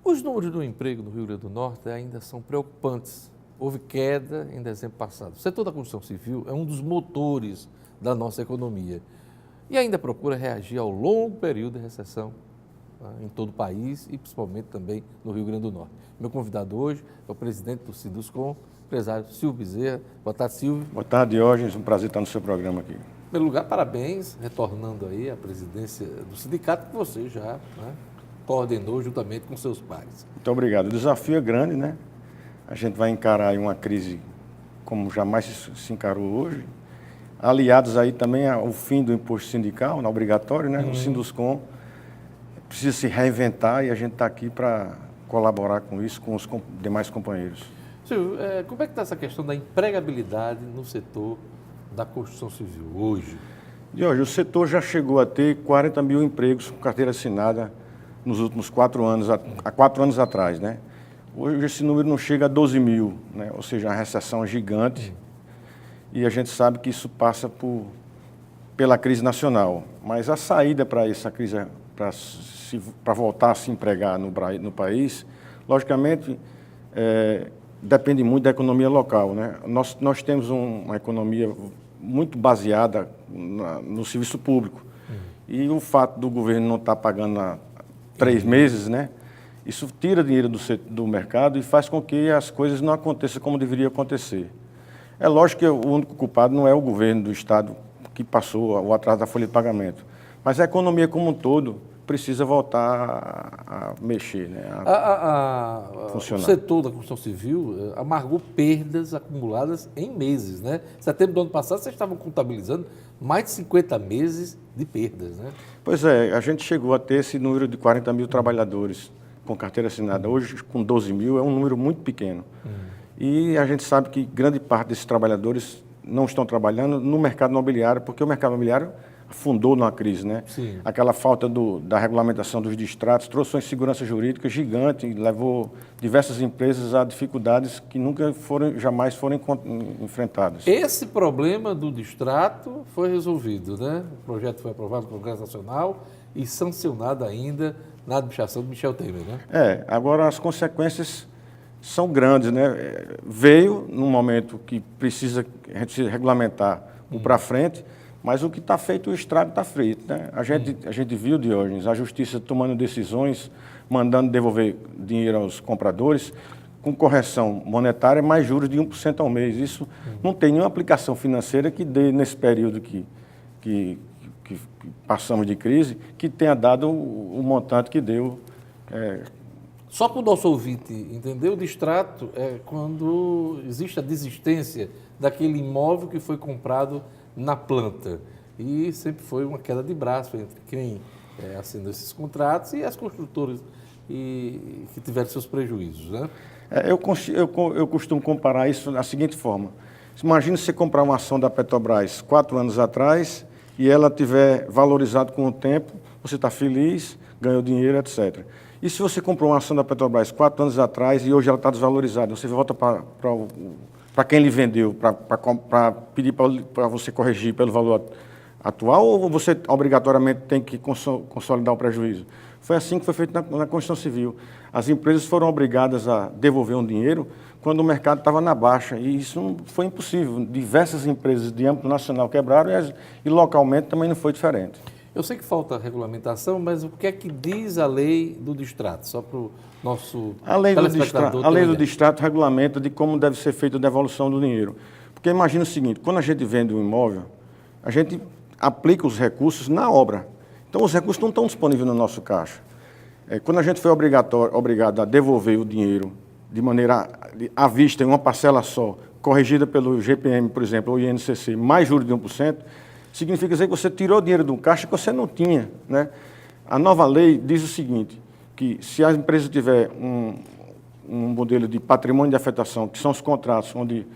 Os números do emprego no Rio Grande do Norte ainda são preocupantes. Houve queda em dezembro passado. O setor da construção civil é um dos motores da nossa economia e ainda procura reagir ao longo período de recessão em todo o país e principalmente também no Rio Grande do Norte. Meu convidado hoje é o presidente do Sinduscom, empresário Silvio Bezerra. Boa tarde, Silvio. Boa tarde, Diógenes. Um prazer estar no seu programa aqui. Em primeiro lugar, parabéns, retornando aí à presidência do sindicato que você já coordenou juntamente com seus pares. Muito obrigado. O desafio é grande, né? A gente vai encarar aí uma crise como jamais se encarou hoje. Aliados aí também ao fim do imposto sindical, não obrigatório, né? O Sinduscom precisa se reinventar e a gente está aqui para colaborar com isso, com os demais companheiros. Silvio, como é que está essa questão da empregabilidade no setor da construção civil hoje? Hoje, o setor já chegou a ter 40 mil empregos com carteira assinada nos últimos 4 anos, há 4 anos atrás, né? Hoje esse número não chega a 12 mil, né? Ou seja, uma recessão gigante. E a gente sabe que isso passa pela crise nacional. Mas a saída para essa crise, para voltar a se empregar no país, logicamente, depende muito da economia local, né? Nós temos uma economia muito baseada no serviço público. E o fato do governo não estar pagando há 3 meses, né? Isso tira dinheiro do mercado e faz com que as coisas não aconteçam como deveria acontecer. É lógico que o único culpado não é o governo do Estado que passou o atraso da folha de pagamento, mas a economia como um todo precisa voltar a mexer, né? Funcionar. O setor da construção civil amargou perdas acumuladas em meses, né? Setembro do ano passado, vocês estavam contabilizando mais de 50 meses de perdas, né? Pois é, a gente chegou a ter esse número de 40 mil trabalhadores com carteira assinada. Hoje, com 12 mil, é um número muito pequeno. E a gente sabe que grande parte desses trabalhadores não estão trabalhando no mercado imobiliário, porque o mercado imobiliário afundou numa crise, né? Sim. Aquela falta da regulamentação dos distratos trouxe uma insegurança jurídica gigante e levou diversas empresas a dificuldades que jamais foram enfrentadas. Esse problema do distrato foi resolvido, né? O projeto foi aprovado no Congresso Nacional e sancionado ainda na administração de Michel Temer, né? Agora as consequências são grandes, né? Veio num momento que a gente precisa regulamentar para frente, mas o que está feito, o estrago está feito, né? A gente viu, Diógenes, a Justiça tomando decisões, mandando devolver dinheiro aos compradores, com correção monetária, mais juros de 1% ao mês. Isso não tem nenhuma aplicação financeira que dê, nesse período que passamos de crise, que tenha dado o montante que deu. Só para o nosso ouvinte entender, o distrato é quando existe a desistência daquele imóvel que foi comprado na planta. E sempre foi uma queda de braço entre quem assinou esses contratos e as construtoras que tiveram seus prejuízos, né? Eu costumo comparar isso da seguinte forma. Imagina você comprar uma ação da Petrobras 4 anos atrás e ela tiver valorizado com o tempo, você está feliz, ganhou dinheiro, etc. E se você comprou uma ação da Petrobras 4 anos atrás e hoje ela está desvalorizada, você volta para quem lhe vendeu, para pedir para você corrigir pelo valor atual, ou você obrigatoriamente tem que consolidar o prejuízo? Foi assim que foi feito na construção civil. As empresas foram obrigadas a devolver um dinheiro quando o mercado estava na baixa, e isso não foi impossível. Diversas empresas de âmbito nacional quebraram e localmente também não foi diferente. Eu sei que falta regulamentação, mas o que é que diz a lei do distrato? Só para o nosso telespectador. A lei do distrato regulamenta de como deve ser feita a devolução do dinheiro. Porque imagina o seguinte, quando a gente vende um imóvel, a gente aplica os recursos na obra. Então os recursos não estão disponíveis no nosso caixa. Quando a gente foi obrigado a devolver o dinheiro de maneira à vista, em uma parcela só, corrigida pelo GPM, por exemplo, ou INCC, mais juros de 1%, significa dizer que você tirou dinheiro do caixa que você não tinha, né? A nova lei diz o seguinte, que se a empresa tiver um modelo de patrimônio de afetação, que são os contratos onde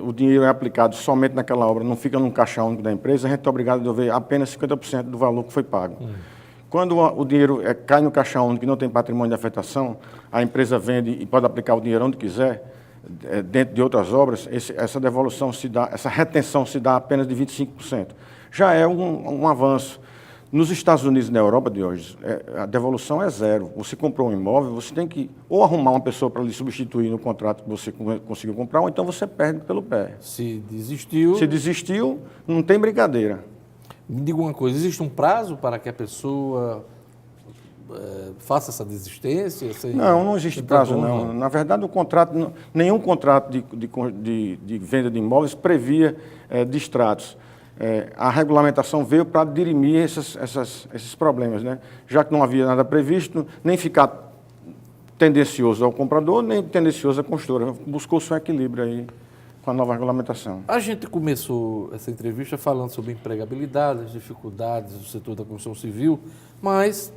o dinheiro é aplicado somente naquela obra, não fica num caixa único da empresa, a gente é obrigado a devolver apenas 50% do valor que foi pago. Quando o dinheiro cai no caixa único e não tem patrimônio de afetação, a empresa vende e pode aplicar o dinheiro onde quiser, dentro de outras obras, essa devolução se dá, essa retenção se dá apenas de 25%. Já é um avanço. Nos Estados Unidos e na Europa, de hoje, a devolução é zero. Você comprou um imóvel, você tem que ou arrumar uma pessoa para lhe substituir no contrato que você conseguiu comprar, ou então você perde pelo pé. Se desistiu... Se desistiu, não tem brincadeira. Me diga uma coisa, existe um prazo para que a pessoa faça essa desistência? Não existe prazo, não. Na verdade, o contrato, nenhum contrato de venda de imóveis previa distratos. A regulamentação veio para dirimir esses problemas, né? Já que não havia nada previsto, nem ficar tendencioso ao comprador, nem tendencioso à construtora. Buscou-se um equilíbrio aí com a nova regulamentação. A gente começou essa entrevista falando sobre empregabilidade, as dificuldades do setor da construção civil, mas,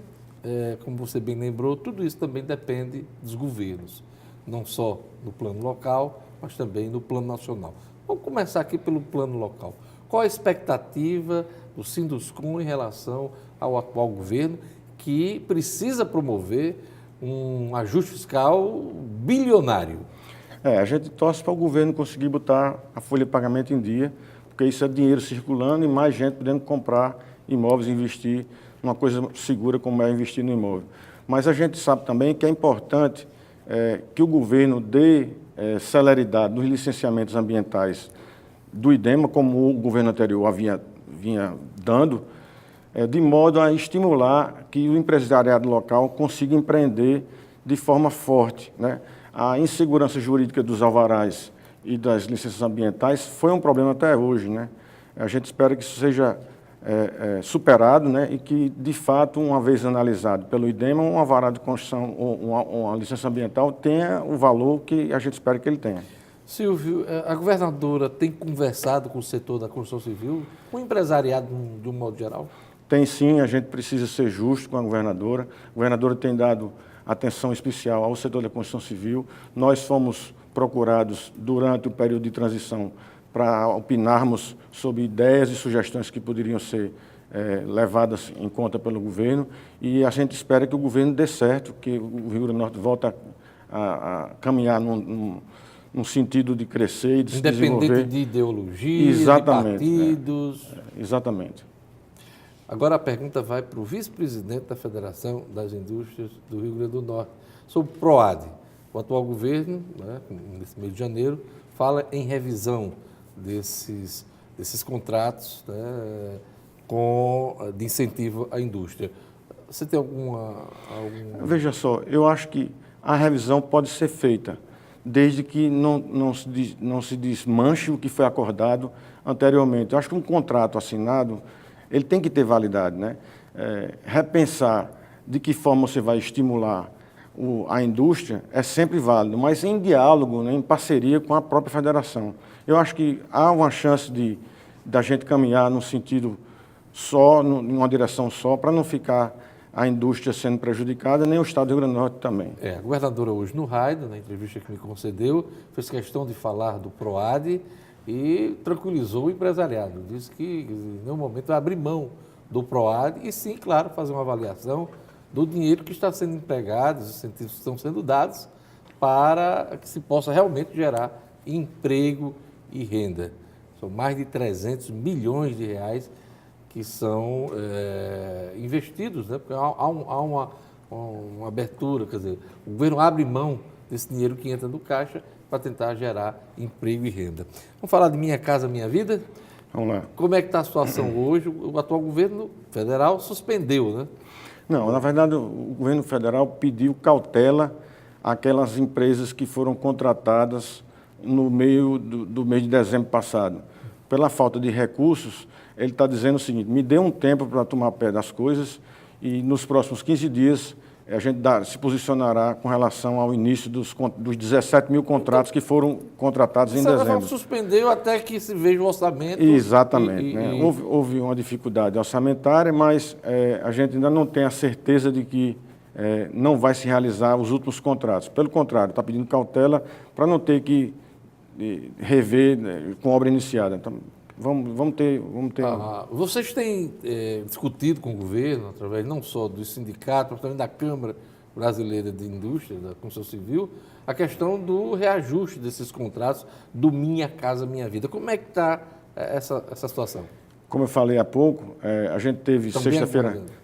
como você bem lembrou, tudo isso também depende dos governos, não só no plano local, mas também no plano nacional. Vamos começar aqui pelo plano local. Qual a expectativa do Sinduscom em relação ao atual governo, que precisa promover um ajuste fiscal bilionário? A gente torce para o governo conseguir botar a folha de pagamento em dia, porque isso é dinheiro circulando e mais gente podendo comprar imóveis e investir numa coisa segura como é investir no imóvel. Mas a gente sabe também que é importante que o governo dê celeridade nos licenciamentos ambientais do IDEMA, como o governo anterior vinha dando, de modo a estimular que o empresariado local consiga empreender de forma forte, né? A insegurança jurídica dos alvarás e das licenças ambientais foi um problema até hoje, né? A gente espera que isso seja superado, né? E que, de fato, uma vez analisado pelo IDEMA, um alvará de construção ou uma licença ambiental tenha o valor que a gente espera que ele tenha. Silvio, a governadora tem conversado com o setor da construção civil, com o empresariado de um modo geral? Tem sim, a gente precisa ser justo com a governadora. A governadora tem dado atenção especial ao setor da construção civil. Nós fomos procurados durante o período de transição para opinarmos sobre ideias e sugestões que poderiam ser levadas em conta pelo governo, e a gente espera que o governo dê certo, que o Rio Grande do Norte volte a caminhar num sentido de crescer e de se desenvolver. Independente de ideologia, exatamente, de partidos. Exatamente. Agora a pergunta vai para o vice-presidente da Federação das Indústrias do Rio Grande do Norte, sobre o PROAD. O atual governo, né, nesse mês de janeiro, fala em revisão desses contratos, né, de incentivo à indústria. Você tem alguma... Veja só, eu acho que a revisão pode ser feita, desde que não se desmanche o que foi acordado anteriormente. Eu acho que um contrato assinado, ele tem que ter validade, né? Repensar de que forma você vai estimular a indústria é sempre válido, mas em diálogo, né, em parceria com a própria federação. Eu acho que há uma chance da gente caminhar num sentido só, numa direção só, para não ficar a indústria sendo prejudicada, nem o Estado do Rio Grande do Norte também. A governadora hoje no Raid, na entrevista que me concedeu, fez questão de falar do PROAD e tranquilizou o empresariado. Disse que em nenhum momento vai abrir mão do PROAD e sim, claro, fazer uma avaliação do dinheiro que está sendo empregado, os incentivos que estão sendo dados, para que se possa realmente gerar emprego e renda. São mais de 300 milhões de reais que são investidos, né? Porque há uma abertura, quer dizer, o governo abre mão desse dinheiro que entra no caixa para tentar gerar emprego e renda. Vamos falar de Minha Casa Minha Vida? Vamos lá. Como é que está a situação hoje? O atual governo federal suspendeu, né? Não, na verdade, o governo federal pediu cautela àquelas empresas que foram contratadas no meio do mês de dezembro passado. Pela falta de recursos, ele está dizendo o seguinte: me dê um tempo para tomar pé das coisas e nos próximos 15 dias a gente se posicionará com relação ao início dos 17 mil contratos que foram contratados em dezembro. Você suspendeu até que se veja o orçamento. Exatamente. Né? Houve uma dificuldade orçamentária, mas a gente ainda não tem a certeza de que não vai se realizar os últimos contratos. Pelo contrário, está pedindo cautela para não ter que rever, né, com obra iniciada. Então, vamos ter... Vocês têm discutido com o governo, através não só dos sindicatos, mas também da Câmara Brasileira de Indústria, da Construção Civil, a questão do reajuste desses contratos do Minha Casa Minha Vida. Como é que está essa situação? Como eu falei há pouco, a gente teve Também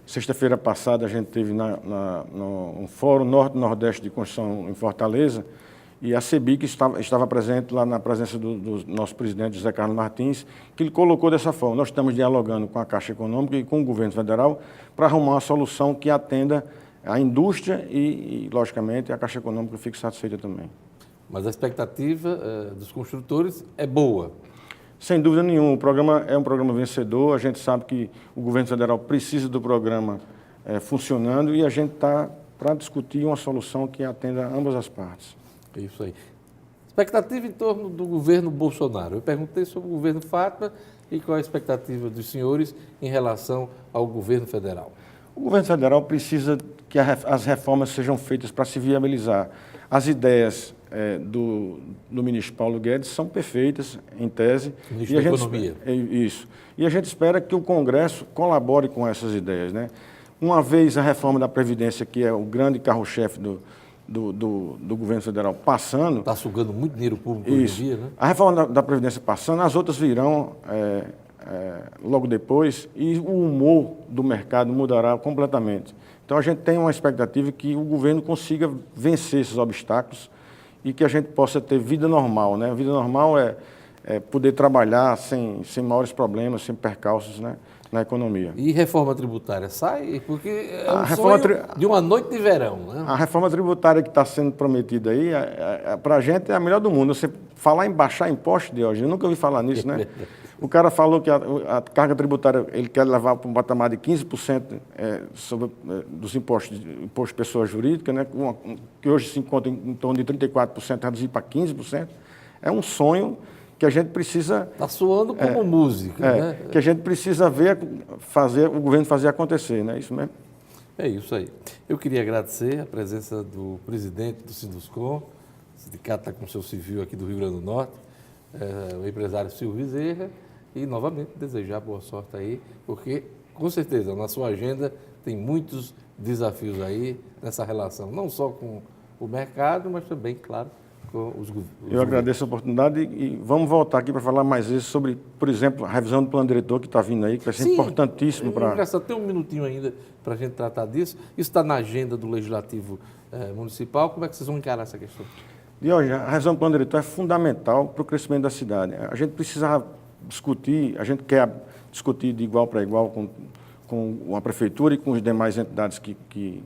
sexta-feira passada, a gente teve no Fórum Norte-Nordeste de Construção em Fortaleza, e a CEBIC estava presente lá na presença do nosso presidente, José Carlos Martins, que ele colocou dessa forma: nós estamos dialogando com a Caixa Econômica e com o governo federal para arrumar uma solução que atenda a indústria e, logicamente, a Caixa Econômica fique satisfeita também. Mas a expectativa dos construtores é boa. Sem dúvida nenhuma, o programa é um programa vencedor, a gente sabe que o governo federal precisa do programa funcionando e a gente está para discutir uma solução que atenda ambas as partes. É isso aí. Expectativa em torno do governo Bolsonaro. Eu perguntei sobre o governo Fátima e qual a expectativa dos senhores em relação ao governo federal. O governo federal precisa que as reformas sejam feitas para se viabilizar. As ideias do ministro Paulo Guedes são perfeitas, em tese. Ministro da Economia. Isso. E a gente espera que o Congresso colabore com essas ideias, né? Uma vez a reforma da Previdência, que é o grande carro-chefe do governo federal, passando... Está sugando muito dinheiro público hoje em dia, né? A reforma da Previdência passando, as outras virão logo depois e o humor do mercado mudará completamente. Então, a gente tem uma expectativa que o governo consiga vencer esses obstáculos e que a gente possa ter vida normal, né? Vida normal é poder trabalhar sem maiores problemas, sem percalços, né, na economia. E reforma tributária sai? Porque é um sonho de uma noite de verão, né? A reforma tributária que está sendo prometida aí, para a gente é a melhor do mundo. Você falar em baixar imposto, Diógenes, eu nunca ouvi falar nisso, né? O cara falou que a carga tributária ele quer levar para um patamar de 15% dos impostos de pessoas jurídicas, né? Que hoje se encontra em torno de 34%, reduzir para 15%. É um sonho que a gente precisa... Está soando como música, né? Que a gente precisa ver, o governo fazer acontecer, né? Isso mesmo? É isso aí. Eu queria agradecer a presença do presidente do Sinduscom, o sindicato da Construção Civil aqui do Rio Grande do Norte, o empresário Silvio Bezerra, e novamente desejar boa sorte aí, porque com certeza na sua agenda tem muitos desafios aí nessa relação, não só com o mercado, mas também, claro, com os Eu agradeço a oportunidade e vamos voltar aqui para falar mais vezes sobre, por exemplo, a revisão do plano diretor que está vindo aí, que vai ser importantíssimo para... Engraçado, tem um minutinho ainda para a gente tratar disso. Isso está na agenda do Legislativo Municipal. Como é que vocês vão encarar essa questão? Diógenes, a revisão do plano diretor é fundamental para o crescimento da cidade. A gente precisa discutir, a gente quer discutir de igual para igual com a prefeitura e com as demais entidades que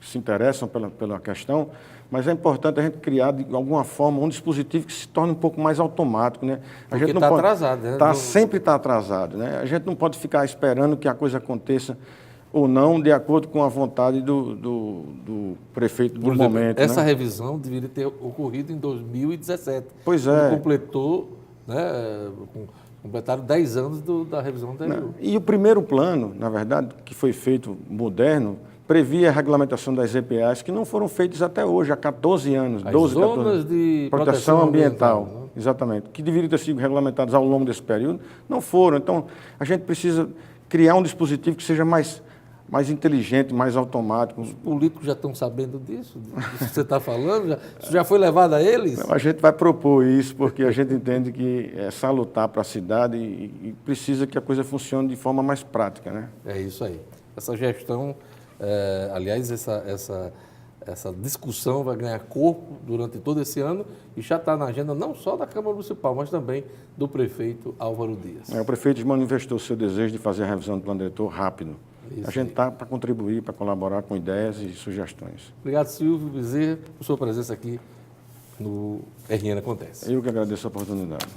se interessam pela questão, mas é importante a gente criar, de alguma forma, um dispositivo que se torne um pouco mais automático, né? Porque está atrasado, né? Sempre está atrasado, né? A gente não pode ficar esperando que a coisa aconteça ou não, de acordo com a vontade do prefeito do momento. Essa né? revisão deveria ter ocorrido em 2017. Pois é. Completou, né, completaram 10 anos da revisão anterior. E o primeiro plano, na verdade, que foi feito moderno, previa a regulamentação das EPAs, que não foram feitas até hoje, há 14 anos. As 12, zonas 14 de proteção ambiental. Né? Exatamente. Que deveriam ter sido regulamentadas ao longo desse período, não foram. Então, a gente precisa criar um dispositivo que seja mais inteligente, mais automático. Os políticos já estão sabendo disso que você está falando? Isso já foi levado a eles? Não, a gente vai propor isso, porque a gente entende que é salutar para a cidade e precisa que a coisa funcione de forma mais prática, né? É isso aí. Essa gestão, aliás, essa discussão vai ganhar corpo durante todo esse ano e já está na agenda não só da Câmara Municipal, mas também do prefeito Álvaro Dias. O prefeito manifestou o seu desejo de fazer a revisão do plano diretor rápido. Isso a gente está para contribuir, para colaborar com ideias e sugestões. Obrigado, Silvio Bezerra, por sua presença aqui no RN Acontece. Eu que agradeço a oportunidade.